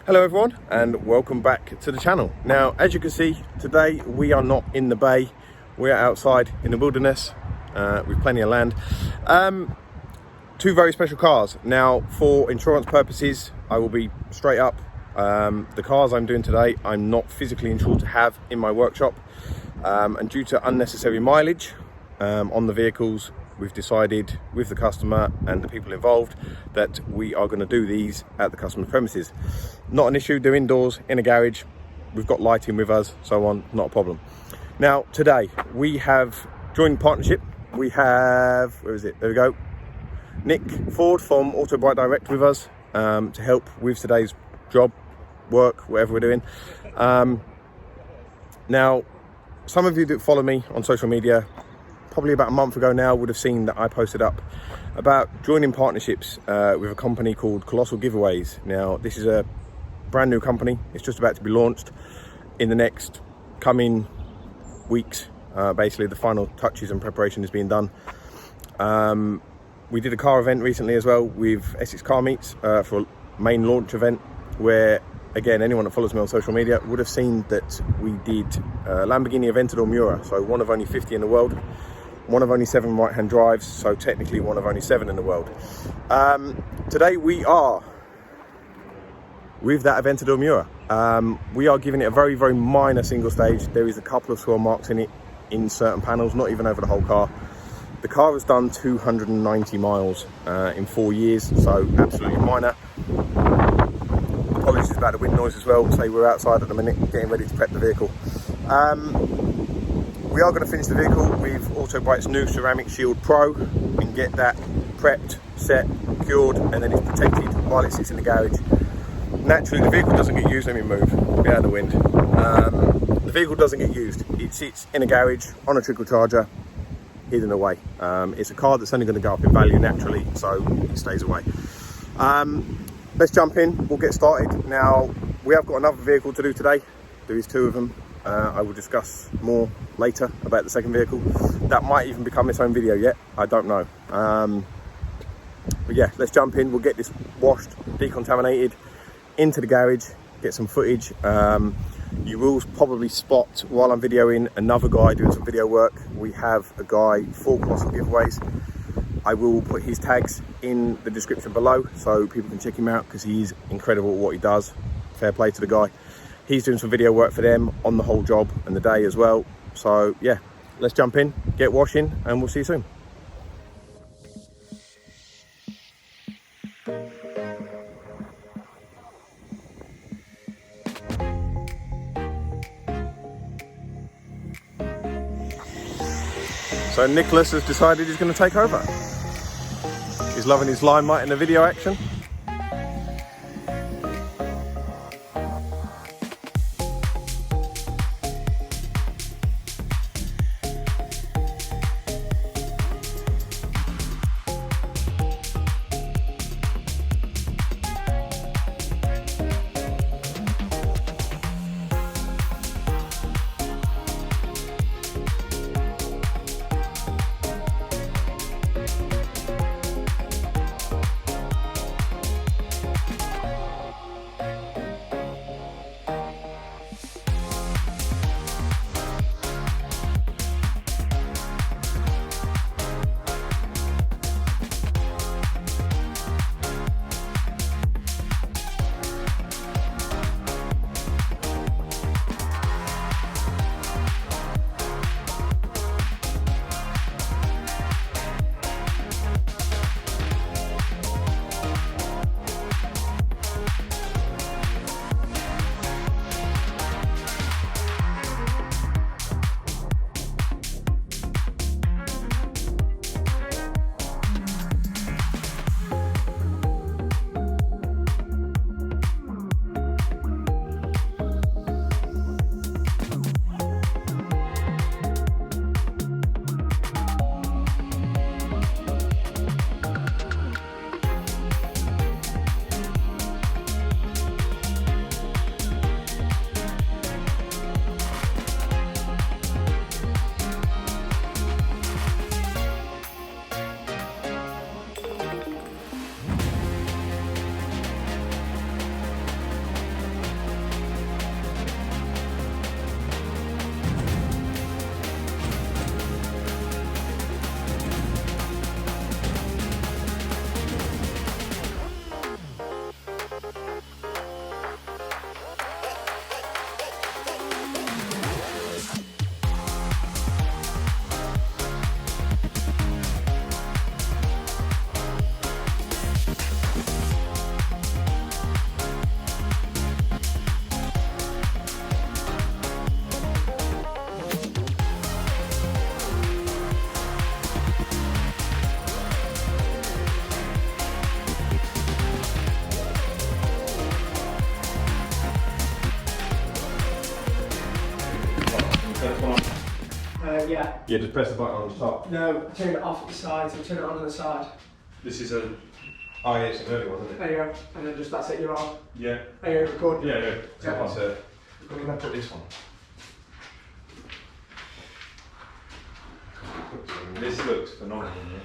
Hello everyone and welcome back to the channel. Now as you can see, today we are not in the bay, we are outside in the wilderness with plenty of land. Two very special cars. Now for insurance purposes I will be straight up, the cars I'm doing today I'm not physically insured to have in my workshop, and due to unnecessary mileage on the vehicles, we've decided with the customer and the people involved that we are going to do these at the customer's premises. Not an issue, they're indoors in a garage, we've got lighting with us, so on, not a problem. Now today we have joined partnership. We have, where is it, there we go, Nick Ford from Autobrite Directs with us to help with today's job, work, whatever we're doing. Now some of you that follow me on social media probably about a month ago now would have seen that I posted up about joining partnerships with a company called Colossal Giveaways. Now this is a brand new company, it's just about to be launched in the next coming weeks. Basically the final touches and preparation is being done. We did a car event recently as well with Essex Car Meets for a main launch event, where again anyone that follows me on social media would have seen that we did Lamborghini Aventador MIura, so one of only 50 in the world. One of only 7 right-hand drives, so technically one of only 7 in the world. Today we are with that Aventador MIura. We are giving it a very, very minor single stage. There is a couple of swirl marks in it in certain panels, not even over the whole car. The car has done 290 miles in 4 years, so absolutely minor. Apologies about the wind noise as well. Say we're outside at the minute getting ready to prep the vehicle. We are going to finish the vehicle with Autobrite's new Ceramic Shield Pro and get that prepped, set, cured, and then it's protected while it sits in the garage. Naturally the vehicle doesn't get used. Let me move, get out of the wind. The vehicle doesn't get used. It sits in a garage on a trickle charger, hidden away. It's a car that's only going to go up in value naturally, so it stays away. Let's jump in, we'll get started. Now we have got another vehicle to do today. There is 2 of them. I will discuss more later about the second vehicle. That might even become its own video yet, I don't know. But yeah, let's jump in, we'll get this washed, decontaminated, into the garage, get some footage. You will probably spot while I'm videoing another guy doing some video work. We have a guy for Colossal Giveaways. I will put his tags in the description below so people can check him out, because he's incredible at what he does. Fair play to the guy. He's doing some video work for them on the whole job and the day as well. So yeah, let's jump in, get washing, and we'll see you soon. So Nicholas has decided he's going to take over. He's loving his limelight in the video action. yeah. Yeah, just press the button on the top. No, turn it off at the side, so turn it on the side. This is a... Oh yeah, it's an early one, isn't it? There you go. And then just that's it, you're on. Yeah. There you go, record. Yeah, yeah. So Yeah. that's where can I put this one? This looks phenomenal, yeah.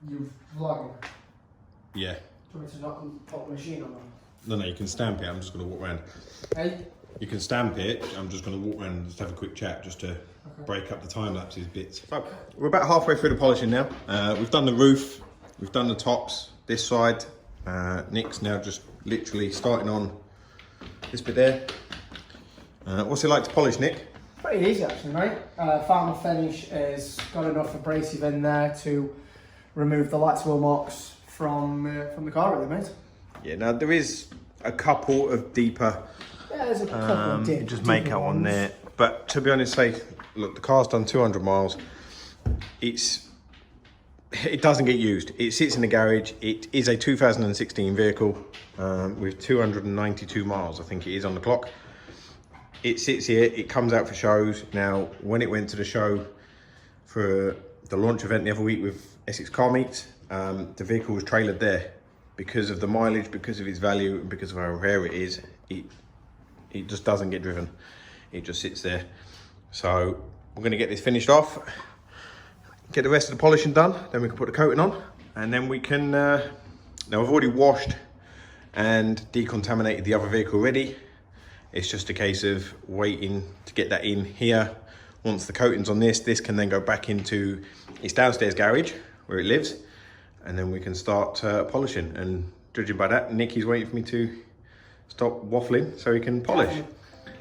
You vlogging? Yeah. Do you want me to not put the machine on? No, you can stamp it. I'm just going to walk around. Hey? You can stamp it. I'm just going to walk around and just have a quick chat just to break up the time lapses bits. So we're about halfway through the polishing now. We've done the roof, we've done the tops, this side. Nick's now just literally starting on this bit there. What's it like to polish, Nick? Pretty easy actually, mate. Final finish has got enough abrasive in there to remove the light swirl marks from the car, really, mate. Yeah, now there is a couple of deeper. Yeah, there's a couple of just make out on there. But to be honest, look, the car's done 200 miles. It doesn't get used. It sits in the garage. It is a 2016 vehicle with 292 miles, I think it is on the clock. It sits here, it comes out for shows. Now, when it went to the show for the launch event the other week with Essex Car Meets, the vehicle was trailered there. Because of the mileage, because of its value, and because of how rare it is, it just doesn't get driven. It just sits there. So we're gonna get this finished off, get the rest of the polishing done, then we can put the coating on, and then we can, now I've already washed and decontaminated the other vehicle already. It's just a case of waiting to get that in here, once the coating's on this can then go back into its downstairs garage where it lives, and then we can start polishing. And judging by that, Nicky's waiting for me to stop waffling so he can polish.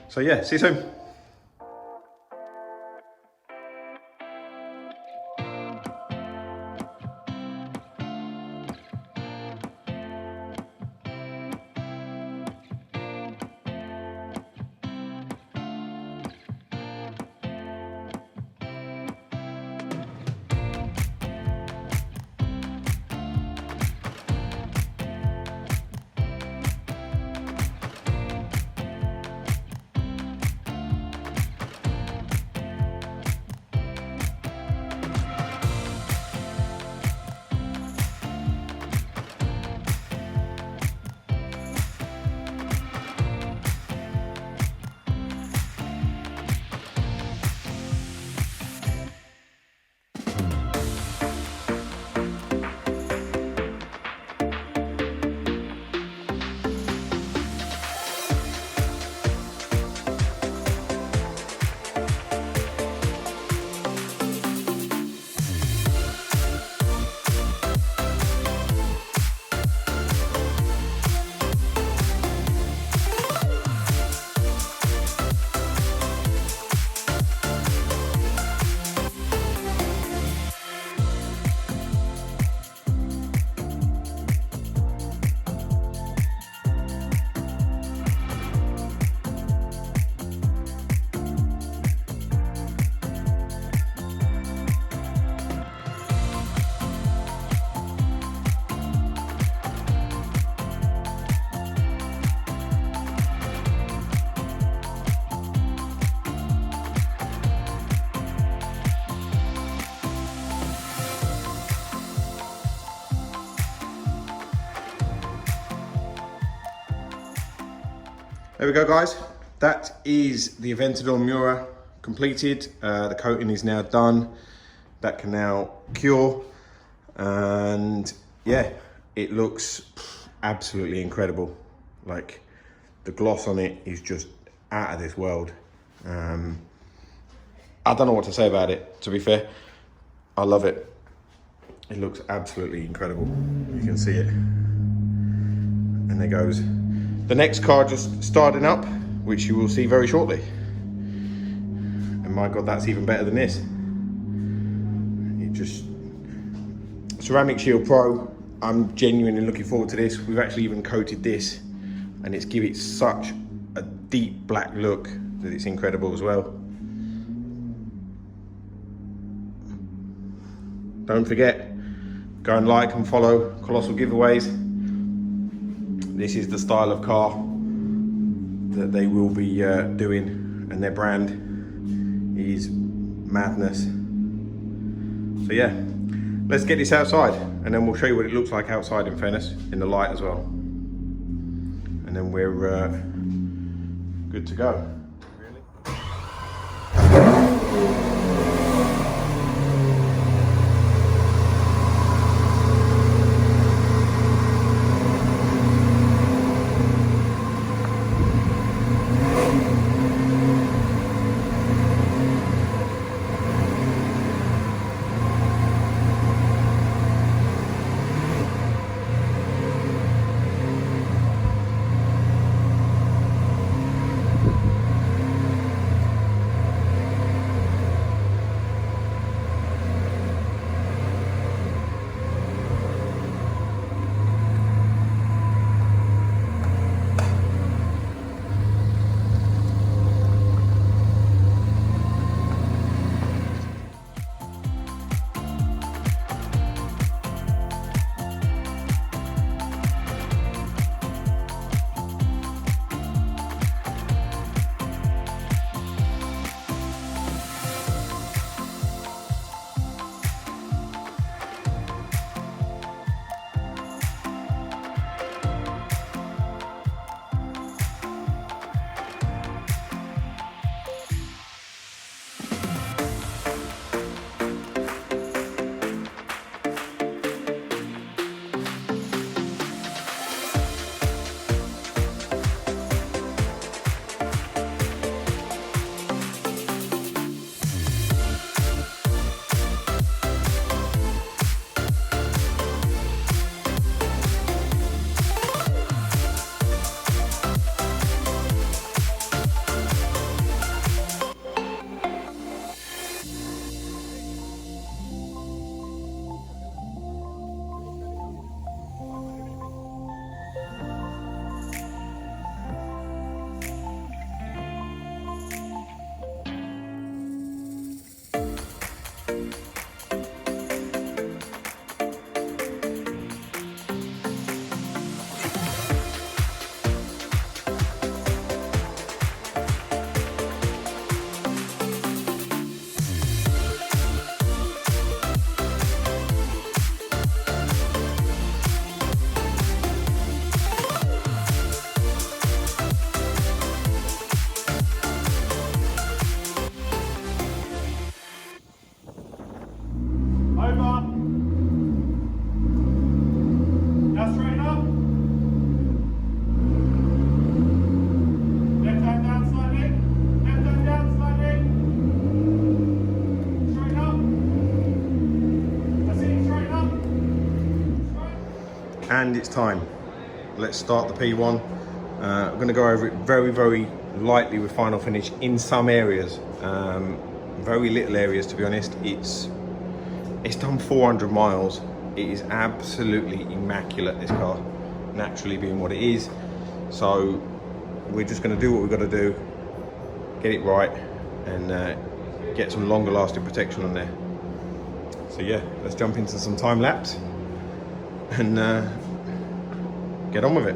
So yeah, see you soon. There we go, guys. That is the Aventador MIura completed. The coating is now done. That can now cure. And yeah, it looks absolutely incredible. Like, the gloss on it is just out of this world. I don't know what to say about it, to be fair. I love it. It looks absolutely incredible. You can see it. And there goes the next car just starting up, which you will see very shortly. And my God, that's even better than this. It just, Ceramic Shield Pro, I'm genuinely looking forward to this. We've actually even coated this, and it's give it such a deep black look that it's incredible as well. Don't forget, go and like and follow Colossal Giveaways. This is the style of car that they will be doing, and their brand is madness. So yeah, let's get this outside, and then we'll show you what it looks like outside, in fairness, in the light as well. And then we're good to go. it's time. Let's start the P1. I'm going to go over it very, very lightly with final finish in some areas. Very little areas, to be honest. It's done 400 miles. It is absolutely immaculate, this car, naturally being what it is. So we're just going to do what we've got to do, get it right, and get some longer lasting protection on there. So yeah, let's jump into some time lapse and get on with it.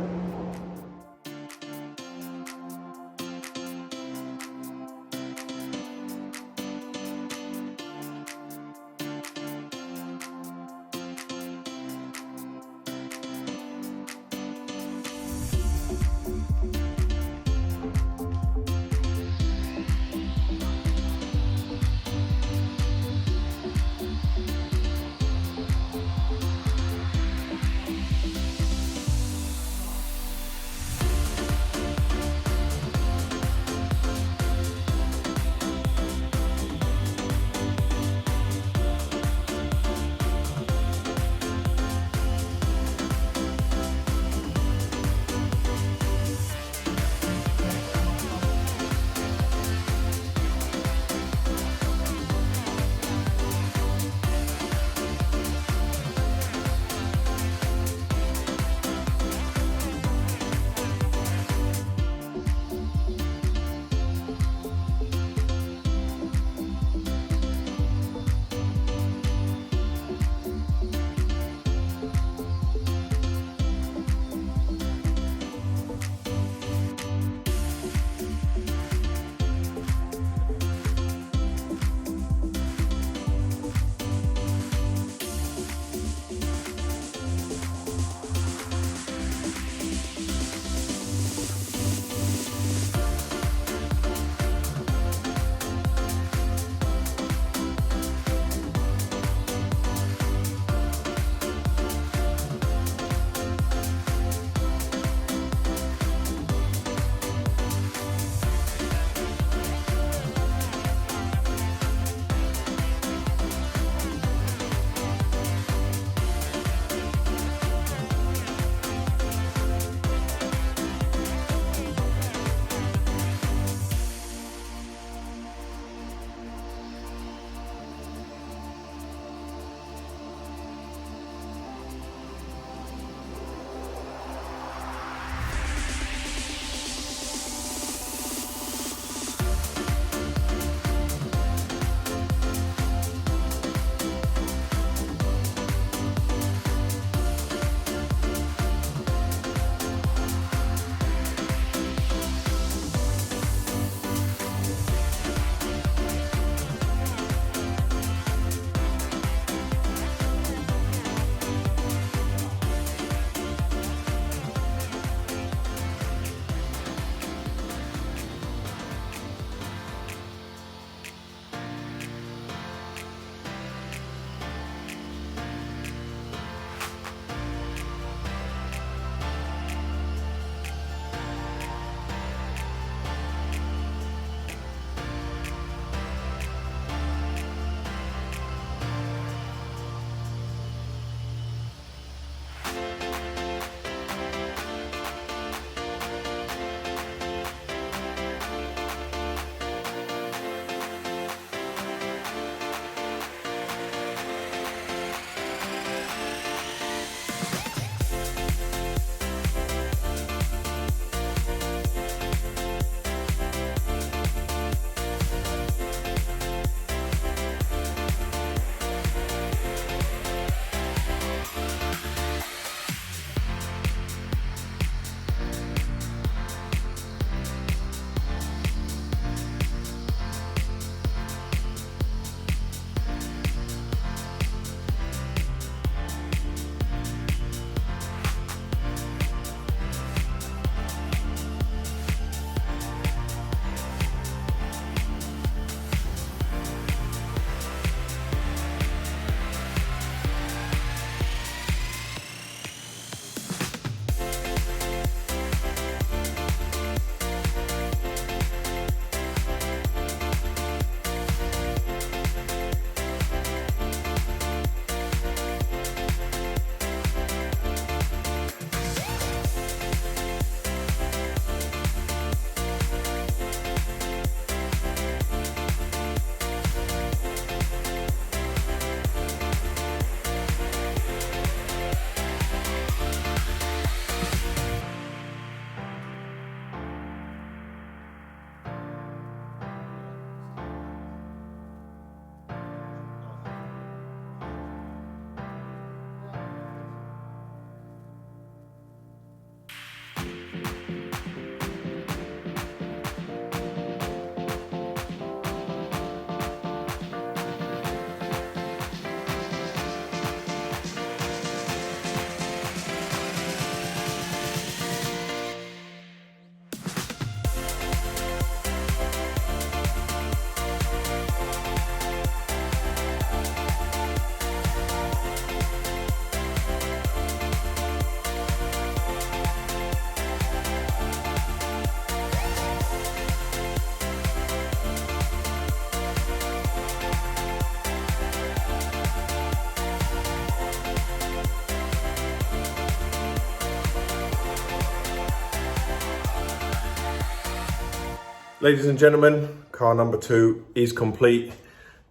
Ladies and gentlemen, car number 2 is complete.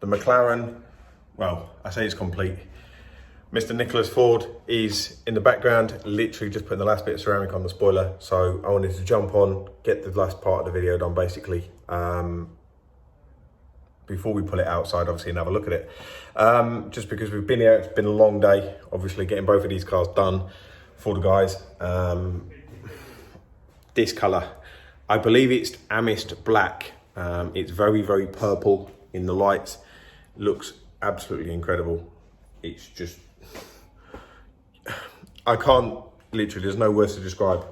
The McLaren, well, I say it's complete. Mr. Nicholas Ford is in the background, literally just putting the last bit of ceramic on the spoiler. So I wanted to jump on, get the last part of the video done basically, before we pull it outside, obviously, and have a look at it. Just because we've been here, it's been a long day, obviously getting both of these cars done for the guys. This color, I believe it's Amethyst Black. It's very, very purple in the lights. Looks absolutely incredible. It's just, I can't, literally, there's no words to describe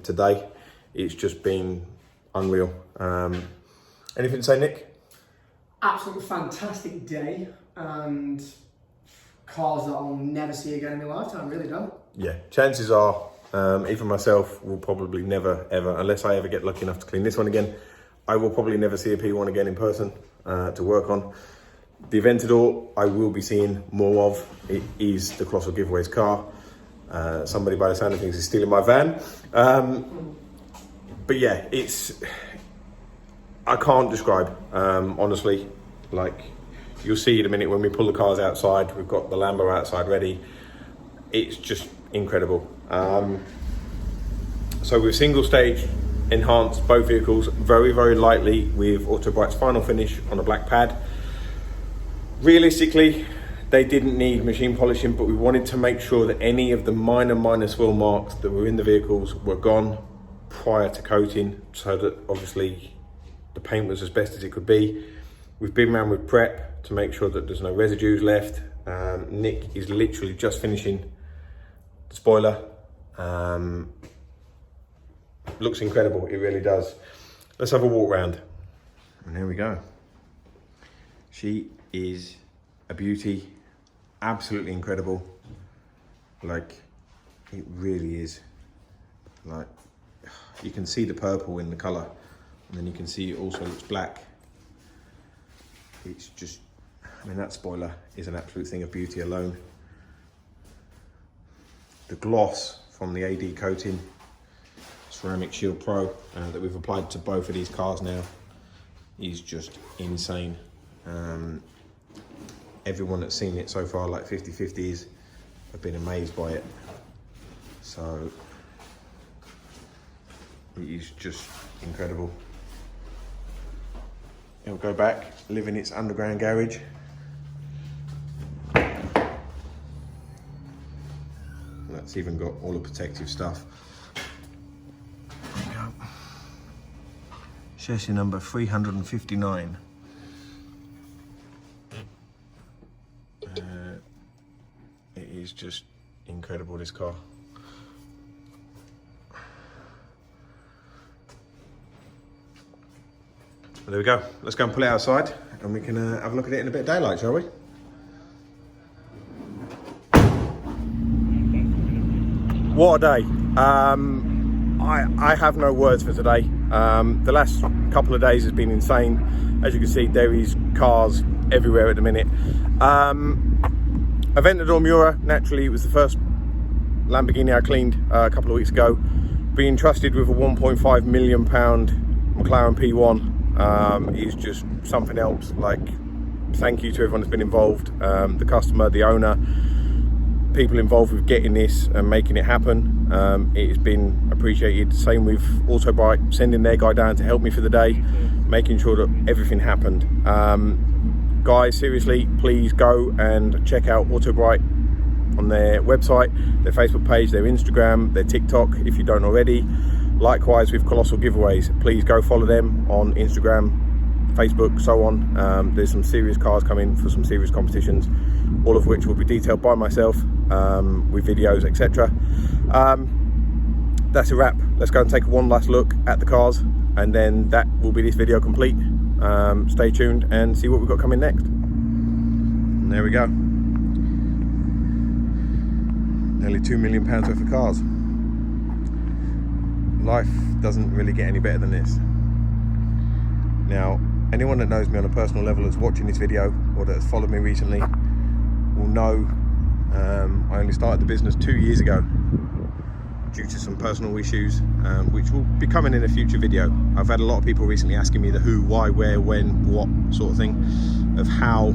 today. It's just been unreal. Anything to say, Nick? Absolutely fantastic day, and cars that I'll never see again in my lifetime, really don't. Yeah, chances are, even myself will probably never, ever, unless I ever get lucky enough to clean this one again, I will probably never see a P1 again in person to work on. The Aventador, I will be seeing more of. It is the Colossal Giveaways car. Somebody, by the sound of things, is stealing my van. But yeah, I can't describe, honestly. Like, you'll see in a minute when we pull the cars outside. We've got the Lambo outside ready. It's just incredible. So we've single stage enhanced both vehicles very, very lightly with Autobrite's final finish on a black pad. Realistically, they didn't need machine polishing, but we wanted to make sure that any of the minor swirl marks that were in the vehicles were gone prior to coating, so that obviously the paint was as best as it could be. We've been around with prep to make sure that there's no residues left. Nick is literally just finishing the spoiler. Looks incredible, it really does. Let's have a walk round. And there we go. She is a beauty, absolutely incredible. Like, it really is. Like, you can see the purple in the color, and then you can see it also looks black. It's just, I mean, that spoiler is an absolute thing of beauty alone. The gloss from the AD coating, Ceramic Shield Pro, that we've applied to both of these cars now is just insane. Everyone that's seen it so far, like 50/50s, have been amazed by it. So it is just incredible. It'll go back, live in its underground garage. That's even got all the protective stuff. There we go. Chassis number 359. It is just incredible, this car. Well, there we go. Let's go and pull it outside and we can have a look at it in a bit of daylight, shall we? What a day. I have no words for today. The last couple of days has been insane. As you can see, there is cars everywhere at the minute. Aventador MIura, naturally, it was the first Lamborghini I cleaned a couple of weeks ago. Being trusted with a £1.5 million McLaren P1 is just something else. Like, thank you to everyone that's been involved, the customer, the owner, people involved with getting this and making it happen. It has been appreciated. Same with Autobrite, sending their guy down to help me for the day, making sure that everything happened. Guys, seriously, please go and check out Autobrite on their website, their Facebook page, their Instagram, their TikTok, if you don't already. Likewise with Colossal Giveaways, please go follow them on Instagram, Facebook, so on. There's some serious cars coming for some serious competitions, all of which will be detailed by myself with videos, etc. That's a wrap. Let's go and take one last look at the cars, and then that will be this video complete. Stay tuned and see what we've got coming next. And there we go. Nearly £2 million worth of cars. Life doesn't really get any better than this. Now, anyone that knows me on a personal level that's watching this video or that has followed me recently will know I only started the business 2 years ago. due to some personal issues, which will be coming in a future video. I've had a lot of people recently asking me the who, why, where, when, what sort of thing of how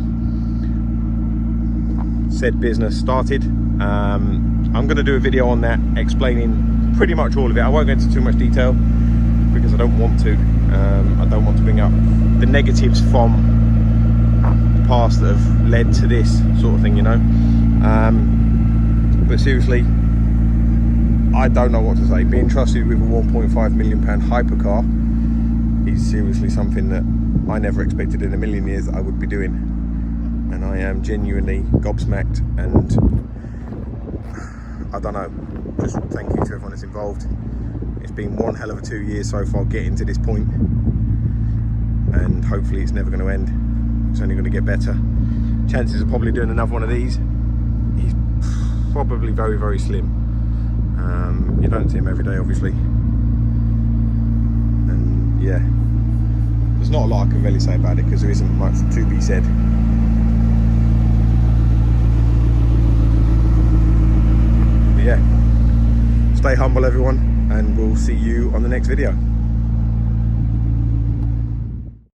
said business started. I'm going to do a video on that explaining pretty much all of it. I won't go into too much detail because I don't want to. I don't want to bring up the negatives from the past that have led to this sort of thing, you know. But seriously, I don't know what to say. Being trusted with a £1.5 million hypercar is seriously something that I never expected in a million years that I would be doing. And I am genuinely gobsmacked, and I don't know, just thank you to everyone that's involved. It's been one hell of a 2 years so far getting to this point, and hopefully it's never going to end. It's only going to get better. Chances of probably doing another one of these is probably very, very slim. You don't see him every day, obviously, and yeah, there's not a lot I can really say about it because there isn't much to be said. But yeah, stay humble everyone, and we'll see you on the next video.